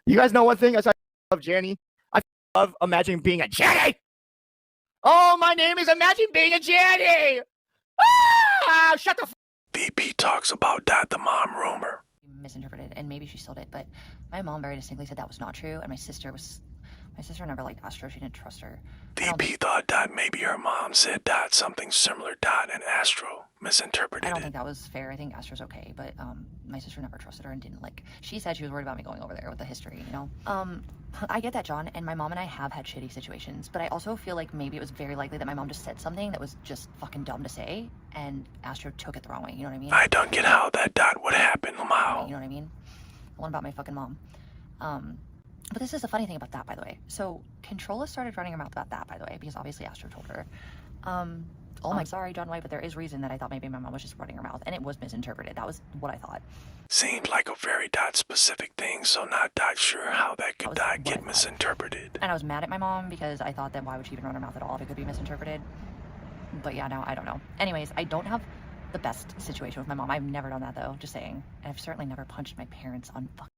You guys know one thing? Aside of Janny, I love Imagine Being a Janny. Oh, my name is Imagine Being a Janny. Ah, shut the. VP talks about that the mom rumor. Misinterpreted, and maybe she still did, but my mom very distinctly said that was not true, and my sister never liked Astro. She didn't trust her. VP thought that maybe her mom said that something similar that and Astro misinterpreted I don't it. think that was fair. I think Astro's okay, but my sister never trusted her and didn't like. She said she was worried about me going over there with the history, you know. I get that, John, and my mom and I have had shitty situations, but I also feel like maybe it was very likely that my mom just said something that was just fucking dumb to say, and Astro took it the wrong way. You know what I mean? I don't get how that would happen, Lamau. You know what I mean? One about my fucking mom. But this is the funny thing about that, by the way. So Controlla started running her mouth about that, by the way, because obviously Astro told her. Oh my, sorry, John White, but there is reason that I thought maybe my mom was just running her mouth, and it was misinterpreted. That was what I thought. Seemed like a very specific thing, so not sure how that could get misinterpreted. And I was mad at my mom because I thought that why would she even run her mouth at all if it could be misinterpreted? But yeah, no, I don't know. Anyways, I don't have the best situation with my mom. I've never done that, though, just saying. And I've certainly never punched my parents on fucking.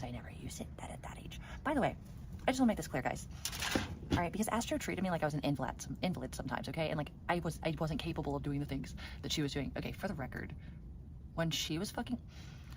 I never used it at that age. By the way, I just want to make this clear, guys. All right, because Astro treated me like I was an invalid sometimes, okay? And like I wasn't capable of doing the things that she was doing. Okay, for the record, when she was fucking,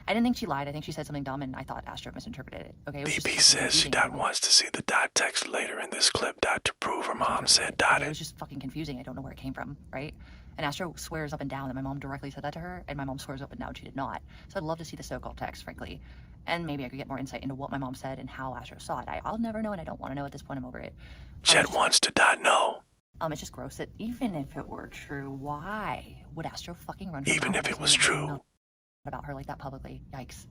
I didn't think she lied. I think she said something dumb, and I thought Astro misinterpreted it. Okay. VP says she wants to see the text later in this clip to prove her mom said It was just fucking confusing. I don't know where it came from, right? And Astro swears up and down that my mom directly said that to her, and my mom swears up and down she did not. So I'd love to see the so-called text, frankly. And maybe I could get more insight into what my mom said and how Astro saw it. I'll never know, and I don't want to know at this point. I'm over it. Chet wants to know. It's just gross that even if it were true, why would Astro fucking run her even mouth if it was true about her like that publicly? Yikes.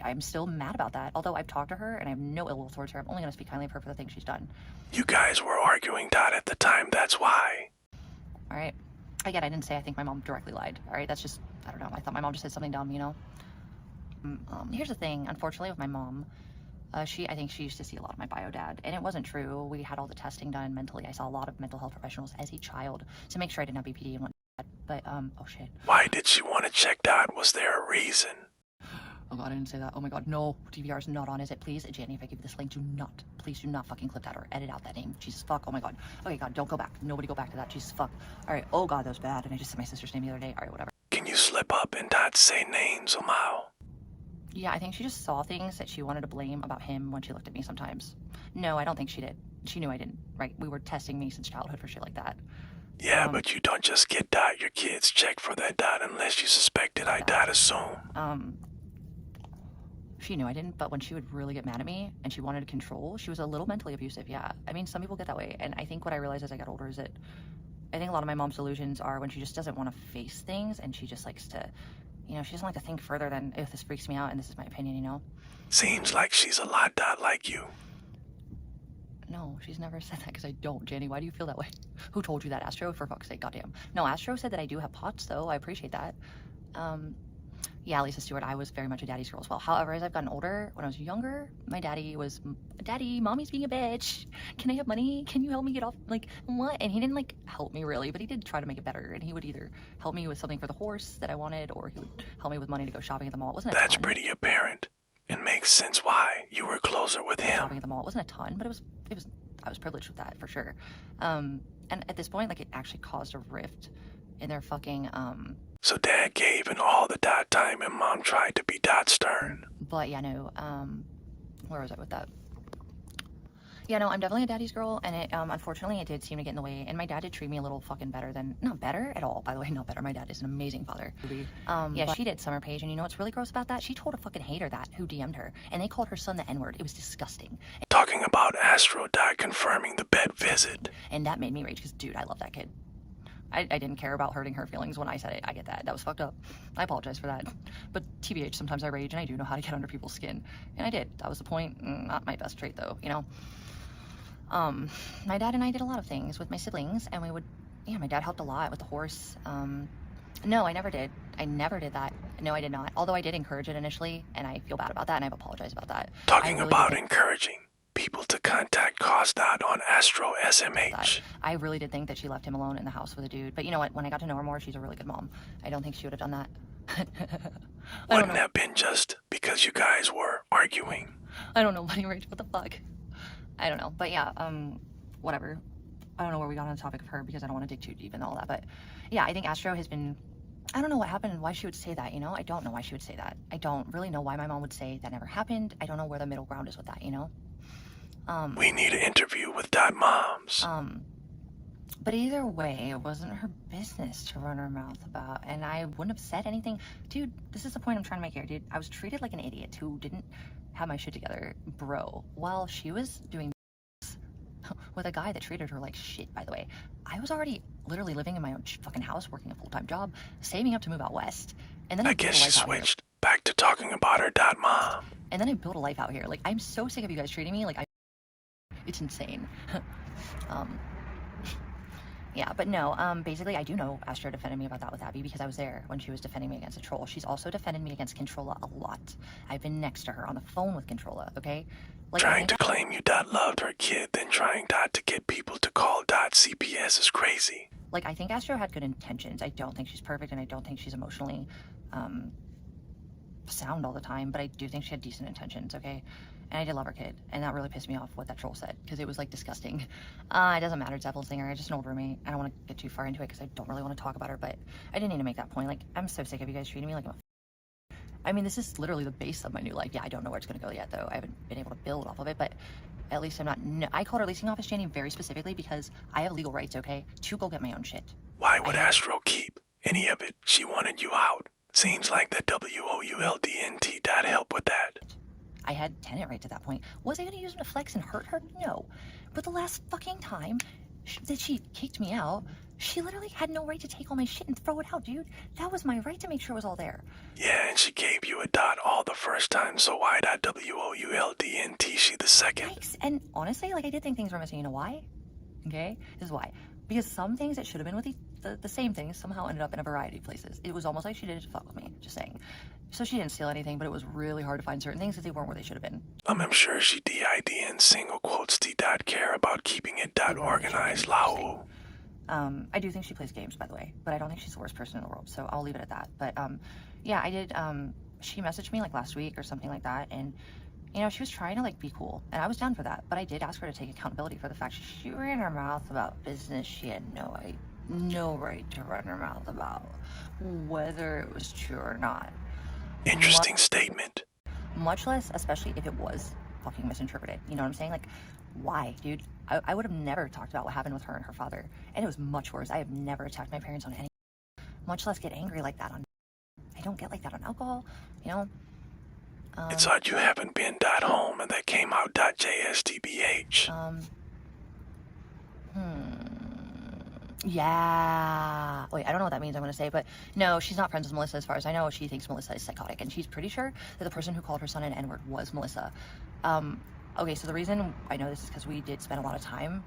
I'm still mad about that. Although I've talked to her and I have no ill will towards her. I'm only going to speak kindly of her for the things she's done. You guys were arguing at the time, that's why. All right. Again, I didn't say I think my mom directly lied. All right, that's just, I don't know. I thought my mom just said something dumb, you know? Here's the thing, unfortunately, with my mom. I think she used to see a lot of my bio dad, and it wasn't true. We had all the testing done mentally. I saw a lot of mental health professionals as a child to make sure I didn't have BPD and whatnot. But, oh shit. Why did she want to check that? Was there a reason? Oh god, I didn't say that. Oh my god, no. DVR is not on, is it? Please, Jenny, if I give you this link, please do not fucking clip that or edit out that name. Jesus fuck, oh my god. Okay, god, don't go back. Nobody go back to that. Jesus fuck. Alright, oh god, that was bad. And I just said my sister's name the other day. Alright, whatever. Can you slip up and not say names, Omao? Yeah, I think she just saw things that she wanted to blame about him when she looked at me sometimes. No, I don't think she did. She knew I didn't, right? We were testing me since childhood for shit like that. Yeah, but you don't just get your kids checked for that unless you suspected I assume. She knew I didn't, but when she would really get mad at me and she wanted to control, she was a little mentally abusive, yeah. I mean, some people get that way, and I think what I realized as I got older is that I think a lot of my mom's delusions are when she just doesn't want to face things, and she just likes to, you know, she doesn't like to think further than, if this freaks me out, and this is my opinion, you know? Seems like she's a lot like you. No, she's never said that, because I don't, Jenny. Why do you feel that way? Who told you that, Astro? For fuck's sake, goddamn. No, Astro said that I do have POTS, though. I appreciate that. Yeah, Lisa Stewart, I was very much a daddy's girl as well. However, as I've gotten older, when I was younger, my daddy was, Daddy, mommy's being a bitch. Can I have money? Can you help me get off? Like, what? And he didn't, like, help me really, but he did try to make it better. And he would either help me with something for the horse that I wanted, or he would help me with money to go shopping at the mall. It wasn't a ton. That's pretty apparent. It makes sense why you were closer with him. Shopping at the mall. It wasn't a ton, but I was privileged with that, for sure. And at this point, like, it actually caused a rift in their fucking, So Dad gave in all the time and Mom tried to be stern. But yeah, no, where was I with that? Yeah, no, I'm definitely a daddy's girl, and it, unfortunately, it did seem to get in the way, and my dad did treat me a little fucking better than, not better at all, by the way, not better. My dad is an amazing father. Yeah, she did, Summer Page, and you know what's really gross about that? She told a fucking hater that, who DM'd her, and they called her son the N-word. It was disgusting. Talking about Astro confirming the bed visit. And that made me rage, because, dude, I love that kid. I didn't care about hurting her feelings when I said it. I get that. That was fucked up. I apologize for that. But TBH, sometimes I rage, and I do know how to get under people's skin. And I did. That was the point. Not my best trait, though, you know? My dad and I did a lot of things with my siblings, and we would, yeah, my dad helped a lot with the horse. No, I never did. I never did that. No, I did not. Although I did encourage it initially, and I feel bad about that, and I've apologized about that. Talking about encouraging people to contact Cosdot on Astro SMH. I really did think that she left him alone in the house with a dude. But you know what? When I got to know her more, she's a really good mom. I don't think she would have done that. Wouldn't have been just because you guys were arguing. I don't know, Money Rage, what the fuck? I don't know, but yeah, whatever. I don't know where we got on the topic of her because I don't want to dig too deep into all that, but yeah, I think Astro has been, I don't know what happened and why she would say that, you know? I don't know why she would say that. I don't really know why my mom would say that never happened. I don't know where the middle ground is with that, you know? We need an interview with dot moms. But either way, it wasn't her business to run her mouth about, and I wouldn't have said anything. Dude, this is the point I'm trying to make here, dude. I was treated like an idiot who didn't have my shit together, bro, while she was doing with a guy that treated her like shit, by the way. I was already literally living in my own fucking house, working a full-time job, saving up to move out west, and then I guess she switched back to talking about her dot mom. And then I built a life out here. Like, I'm so sick of you guys treating me like it's insane. Yeah, but no, basically I do know Astro defended me about that with Abby because I was there when she was defending me against a troll. She's also defended me against Controlla a lot. I've been next to her on the phone with Controlla, okay? Like, trying to claim you dot loved her kid, then trying dot to get people to call dot CPS is crazy. Like, I think Astro had good intentions. I don't think she's perfect, and I don't think she's emotionally sound all the time, but I do think she had decent intentions, okay? And I did love her kid, and that really pissed me off what that troll said, because it was, like, disgusting. It doesn't matter, it's Evelyn Singer, just an old roommate. I don't want to get too far into it, because I don't really want to talk about her, but I didn't need to make that point. Like, I'm so sick of you guys treating me like I mean, this is literally the base of my new life. Yeah, I don't know where it's going to go yet, though. I haven't been able to build off of it, but at least I'm not... I called her leasing office, Jenny, very specifically, because I have legal rights, okay, to go get my own shit. Why would Astro keep any of it? She wanted you out. Seems like the WOULDNT dot help with that. I had tenant rights at that point. Was I going to use them to flex and hurt her? No. But the last fucking time that she kicked me out, she literally had no right to take all my shit and throw it out, dude. That was my right to make sure it was all there. Yeah, and she gave you a dot all the first time, so why dot WOULDNT she the second? Yikes. And honestly, like, I did think things were missing. You know why? Okay? This is why. Because some things that should have been with the same things somehow ended up in a variety of places. It was almost like she did it to fuck with me, just saying. So she didn't steal anything, but it was really hard to find certain things that they weren't where they should have been. I'm sure she DID in single quotes D dot care about keeping it dot organized, Lau. I do think she plays games, by the way, but I don't think she's the worst person in the world, so I'll leave it at that. But yeah, I did, she messaged me like last week or something like that, and you know, she was trying to like be cool, and I was down for that, but I did ask her to take accountability for the fact she ran her mouth about business she had no right to run her mouth about, whether it was true or not. Interesting statement. Much less, especially if it was fucking misinterpreted. You know what I'm saying? Like, why, dude? I would have never talked about what happened with her and her father, and it was much worse. I have never attacked my parents on any, much less get angry like that on. I don't get like that on alcohol, you know. It's odd you haven't been dot home and that came out dot JSTBH. Yeah. Wait, I don't know what that means. I'm going to say, but no, she's not friends with Melissa. As far as I know, she thinks Melissa is psychotic, and she's pretty sure that the person who called her son an N-word was Melissa. Okay, so the reason I know this is because we did spend a lot of time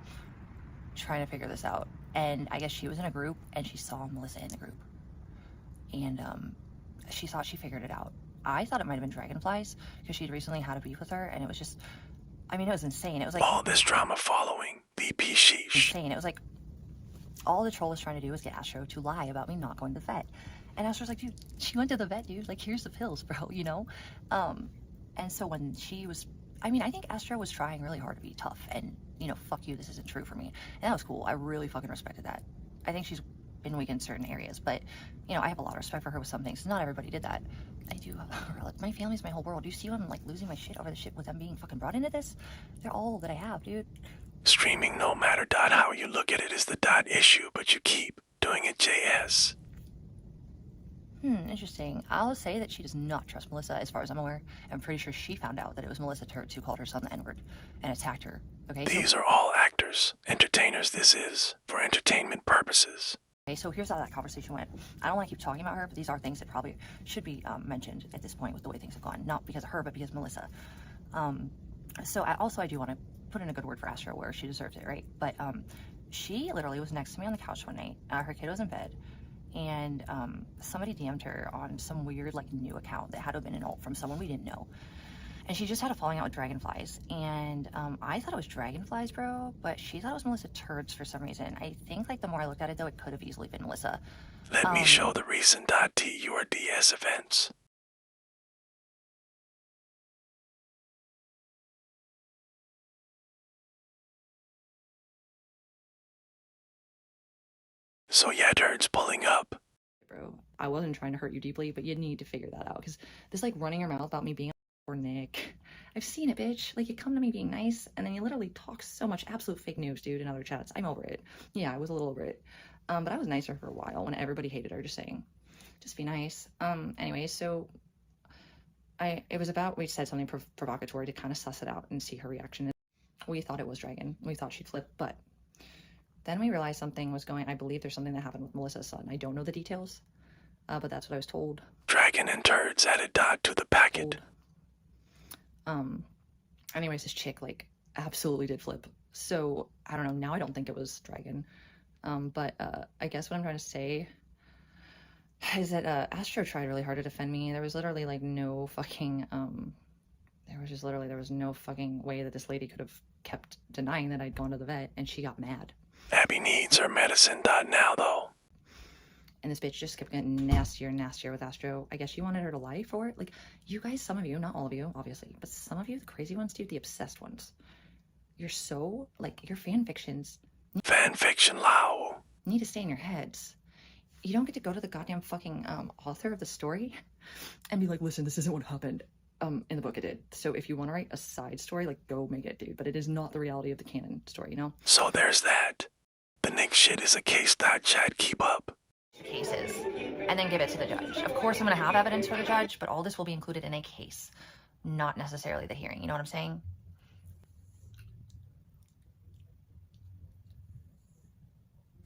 trying to figure this out, and I guess she was in a group, and she saw Melissa in the group, and she thought she figured it out. I thought it might have been dragonflies, because she'd recently had a beef with her, and it was just, I mean, it was insane. It was like... all this drama following. VP sheesh. Insane. It was like... all the troll was trying to do was get Astro to lie about me not going to the vet. And Astro's like, dude, she went to the vet, dude. Like, here's the pills, bro, you know? And so when she was... I mean, I think Astro was trying really hard to be tough and, you know, fuck you, this isn't true for me. And that was cool. I really fucking respected that. I think she's been weak in certain areas, but, you know, I have a lot of respect for her with some things. Not everybody did that. I do. Like, my family's my whole world. Do you see how I'm, like, losing my shit over the shit with them being fucking brought into this? They're all that I have, dude. Streaming no matter dot how you look at it is the dot issue, but you keep doing it JS. Interesting. I'll say that she does not trust Melissa, as far as I'm aware. I'm pretty sure she found out that it was Melissa Turds who called her son the N-word and attacked her. Okay. These are all actors, entertainers. This is for entertainment purposes. Okay, so here's how that conversation went. I don't want to keep talking about her, but these are things that probably should be mentioned at this point with the way things have gone. Not because of her, but because of Melissa. So I do want to put in a good word for Astro where she deserves it, right? But she literally was next to me on the couch one night. Her kid was in bed, and somebody DM'd her on some weird, like, new account that had to have been an alt from someone we didn't know. And she just had a falling out with dragonflies. And I thought it was dragonflies, bro, but she thought it was Melissa Turds for some reason. I think, like, the more I looked at it, though, it could have easily been Melissa. Let me show the recent .TURDS events. So yeah, turds pulling up. Bro, I wasn't trying to hurt you deeply, but you need to figure that out. Because this, like, running your mouth about me being or Nick. I've seen it, bitch. Like, you come to me being nice, and then you literally talk so much absolute fake news, dude, in other chats. I'm over it. Yeah, I was a little over it. But I was nicer for a while when everybody hated her, just saying. Just be nice. Anyway, so we said something provocatory to kind of suss it out and see her reaction. We thought it was Dragon. We thought she'd flip, but then we realized something was going. I believe there's something that happened with Melissa's son. I don't know the details, but that's what I was told. Dragon and turds added dot to the packet. Anyways, this chick, like, absolutely did flip. So, I don't know. Now I don't think it was Dragon. But I guess what I'm trying to say is that Astro tried really hard to defend me. There was literally, like, no fucking, there was no fucking way that this lady could have kept denying that I'd gone to the vet, and she got mad. Abby needs her medicine dot now, though. And this bitch just kept getting nastier and nastier with Astro. I guess she wanted her to lie for it. Like, you guys, some of you, not all of you, obviously, but some of you, the crazy ones, dude, the obsessed ones. You're so, like, your fan fictions. Fan fiction Lao. Need to stay in your heads. You don't get to go to the goddamn fucking author of the story and be like, listen, this isn't what happened. In the book it did. So if you want to write a side story, like, go make it, dude. But it is not the reality of the canon story, you know? So there's that. The Nick shit is a case dot chat. Keep up. Cases and then give it to the judge. Of course I'm going to have evidence for the judge, but all this will be included in a case, not necessarily the hearing. You know what I'm saying?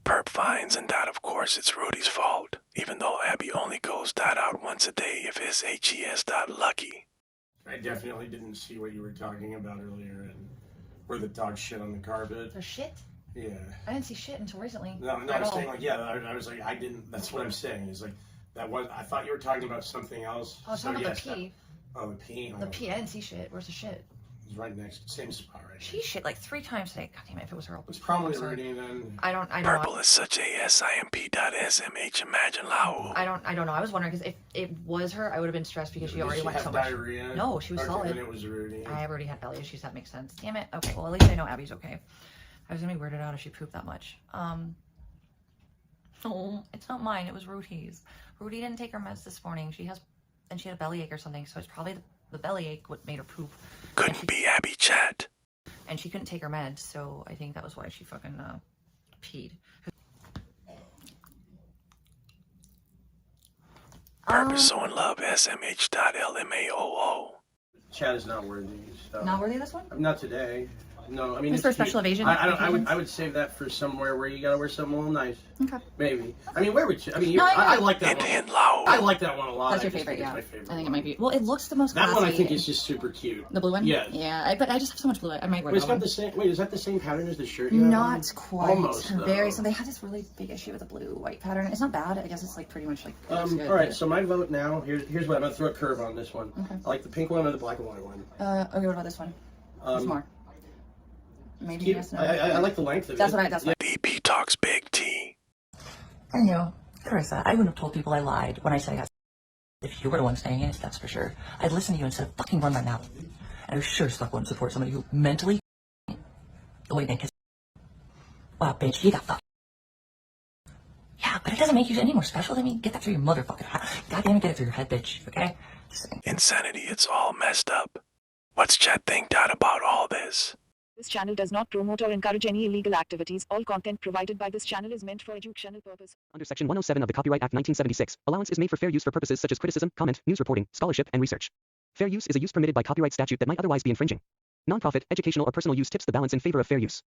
Perp finds and that, of course, it's Rudy's fault, even though Abby only goes dot out once a day if his HES dot lucky. I definitely didn't see what you were talking about earlier and where the dog shit on the carpet. The shit? Yeah. I didn't see shit until recently. No, I was saying, like, yeah, I was like, I didn't, that's what I'm saying. Is like, that was, I thought you were talking about something else. Oh, it's so, talking about yes, the pee. Oh, the pee. The pee, I didn't see shit. Where's the shit? It's right next, same spot right She here. shit like 3 times today. God damn it, if it was her. It's probably Rudy then. I don't Purple is such a SIMP dot SMH. Imagine Lao. I don't know. I was wondering because if it was her, I would have been stressed because she already went so much. Diarrhea? No, she was okay, solid. Then it was Rudy. I already had belly issues. That makes sense. Damn it. Okay, well, at least I know Abby's okay. I was gonna be weirded out if she pooped that much. Oh, it's not mine. It was Rudy's. Rudy didn't take her meds this morning. She had a bellyache or something, so it's probably the bellyache what made her poop. Couldn't be Abby chat. And she couldn't take her meds, so I think that was why she fucking peed. Perp is so in love. SMH dot LMAOO. Chat is not worthy. So. Not worthy of this one? Not today. No, I mean, It's for special evasion. I would save that for somewhere where you gotta wear something a little nice. Okay. Maybe. I mean, where would you? I mean, No, I like that one. Hint Lao. I like that one a lot. That's your I just favorite, think yeah. it's my favorite I think it one. might be. Well, it looks the most That classy. one I think is just super cute. The blue one? Yeah. Yeah, but I just have so much blue. I might wear Wait, it's that got one. the same. Wait, is that the same pattern as the shirt? You have on? Not quite. Almost. Very. Though. So they had this really big issue with the blue-white pattern. It's not bad. I guess it's like pretty much like. It looks good, all right. but- So my vote now. Here's what I'm gonna throw a curve on this one. Okay. I like the pink one or the black and white one. Okay. What about this one? What's more? Maybe Cute. yes. No. I like the length of That's it. what I. That's what. DP talks big T. I know, Carissa. I wouldn't have told people I lied when I said I got. If you were the one saying it, that's for sure. I'd listen to you instead of fucking run my mouth. And I sure as fuck wouldn't support somebody who mentally. The way Nick is. Wow, bitch, you got fucked. Yeah, but it doesn't make you any more special than me. Get that through your motherfucking head. Goddamn it, get it through your head, bitch. Okay? Just saying. Insanity, it's all messed up. What's chat think dot about all this? This channel does not promote or encourage any illegal activities. All content provided by this channel is meant for educational purposes. Under Section 107 of the Copyright Act 1976, allowance is made for fair use for purposes such as criticism, comment, news reporting, scholarship, and research. Fair use is a use permitted by copyright statute that might otherwise be infringing. Nonprofit, educational, or personal use tips the balance in favor of fair use.